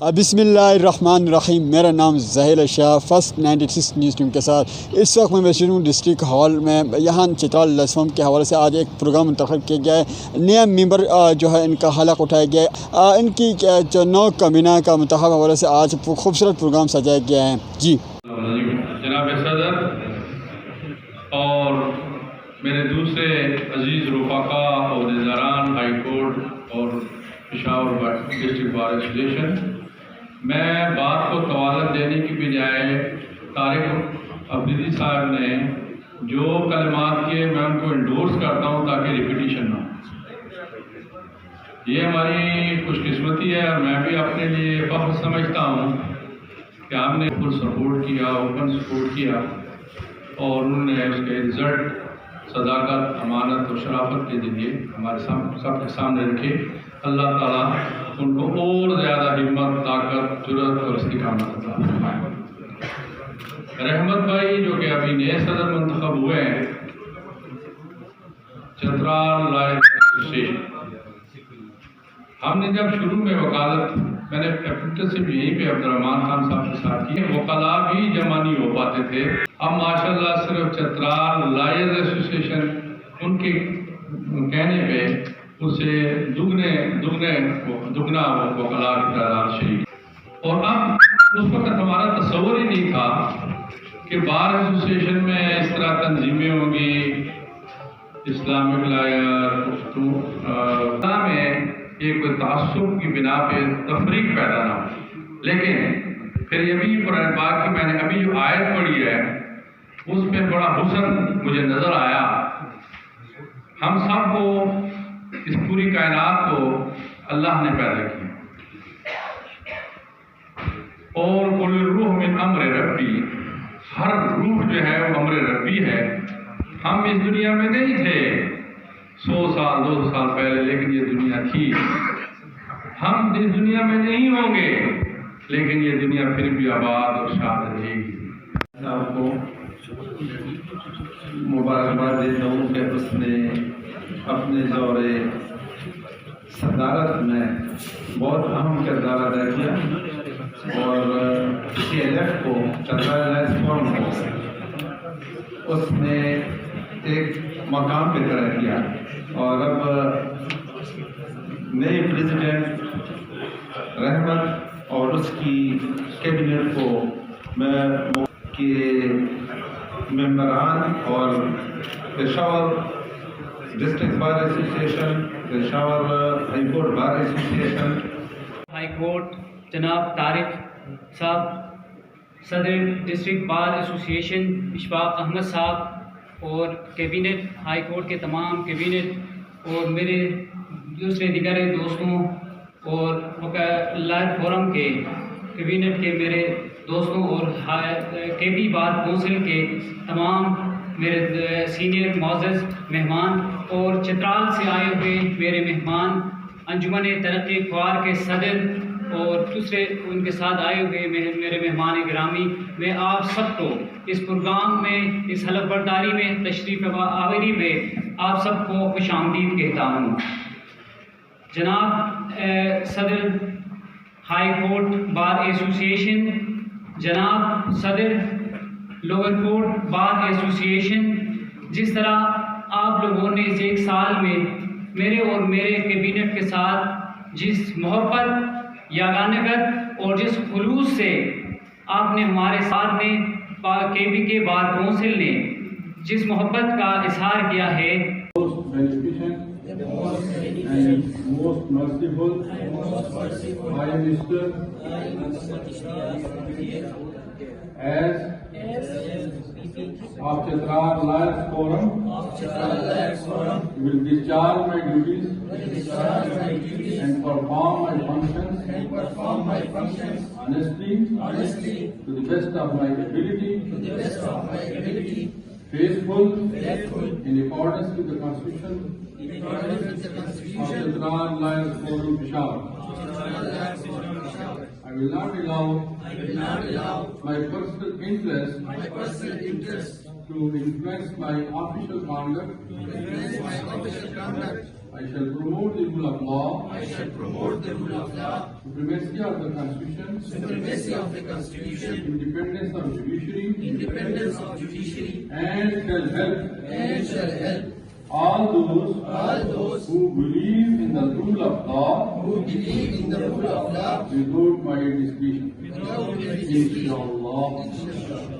بسم اللہ الرحمن الرحیم. میرا نام ظاہر شاہ فرسٹ 96 نیوز ٹیم کے ساتھ اس وقت میں موجود ہوں ڈسٹرکٹ ہال میں. یہاں چترال لسوم کے حوالے سے آج ایک پروگرام منتخب کیا گیا ہے. نیا ممبر جو ہے ان کا حلق اٹھایا گیا ہے. ان کی جو نو کابینہ کا منتخب حوالے سے آج خوبصورت پروگرام سجایا گیا ہے. جی جناب صدر اور میرے دوسرے عزیز رفقا اور نظاران ہائی کورٹ اور پشاور ڈسٹرکٹ بار ایسوسیشن، میں بات کو طوالت دینے کی بجائے طارق عبدیدی صاحب نے جو کلمات کیے میں ان کو انڈورس کرتا ہوں تاکہ ریپیٹیشن نہ ہو. یہ ہماری خوش قسمتی ہے اور میں بھی اپنے لیے فخر سمجھتا ہوں کہ ہم نے فل سپورٹ کیا، اوپن سپورٹ کیا اور انہوں نے اس کے رزلٹ صداقت، امانت اور شرافت کے ذریعے ہمارے سب کے سامنے رکھے. اللہ تعالیٰ ان کو اور زیادہ ہمت، طاقت، جرأت اور استقامت عطا فرمائے. رحمت بھائی جو کہ ابھی نئے صدر منتخب ہوئے ہیں چترال لائر ایسوسیشن، ہم نے جب شروع میں وکالت میں نے کیپٹل سے بھی یہیں پہ عبدالرحمان خان صاحب کے ساتھ کی، وکلاء بھی جمع نہیں ہو پاتے تھے. اب ماشاءاللہ صرف چترال لائر ایسوسیشن ان کے کہنے پہ اسے دگنا وکلاء کی تعداد شریک. اور اب اس وقت ہمارا تصور ہی نہیں تھا کہ بار ایسوسیشن میں اس طرح تنظیمیں ہوں گی، اسلامک لائر میں ایک تعصب کی بنا پہ تفریق پیدا نہ ہو. لیکن پھر یہ بھی قرآن پاک کی میں نے ابھی جو آیت پڑھی ہے اس میں بڑا حسن مجھے نظر آیا. ہم سب کو، اس پوری کائنات کو اللہ نے پیدا کیا اور کل روح من امر ربی، ہر روح جو ہے وہ امر ربی ہے. ہم اس دنیا میں نہیں تھے 100 سال 200 سال پہلے، لیکن یہ دنیا تھی. ہم اس دنیا میں نہیں ہوں گے لیکن یہ دنیا پھر بھی آباد اور شاد رہے گی. آپ کو مبارکباد دیتا ہوں کہ اس نے اپنے دور صدارت میں بہت اہم کردار ادا کیا اور CLF کو چترال فورم کو اس نے ایک مقام پہ کھڑا کیا. اور اب نئے پریزیڈنٹ رحمت اور اس کی کیبنٹ کو میں کے ممبران اور Peshawar district bar association, Peshawar high court bar association, high court جناب طارق صاحب، صدر district bar association Ashfaq Ahmed صاحب اور کیبنٹ ہائی کورٹ کے تمام کیبنٹ اور میرے دوسرے دیگر دوستوں اور لائر فورم کے کیبنٹ کے میرے دوستوں اور کے بی بار کونسل کے تمام میرے سینئر معزز مہمان اور چترال سے آئے ہوئے میرے مہمان، انجمن ترقی خوار کے صدر اور دوسرے ان کے ساتھ آئے ہوئے میرے مہمان گرامی، میں آپ سب کو اس پروگرام میں، اس حلف برداری میں، تشریف آوری میں آپ سب کو خوش آمدید کہتا ہوں. جناب صدر ہائی کورٹ بار ایسوسیشن، جناب صدر لوور کورٹ بار ایسوسیشن، جس طرح آپ لوگوں نے اس ایک سال میں میرے اور میرے کیبنٹ کے ساتھ جس محبت، یگانگت اور جس خلوص سے آپ نے ہمارے ساتھ میں KB کے بار کونسل نے جس محبت کا اظہار کیا ہے، and most merciful Prime Minister, as of Chitral Lions Forum, will discharge my duties and perform my functions honestly to the best of my ability, faithful in accordance with the Constitution of Chitral Lions Forum Peshawar. I will not allow my personal interest to influence my official conduct I shall promote the rule of law, I shall promote the rule of law, supremacy of the Constitution, supremacy of the Constitution, independence of judiciary, independence of judiciary, and shall help all those who believe in the rule of law who believe in the rule of law without my discretion. without my discretion. Inshallah.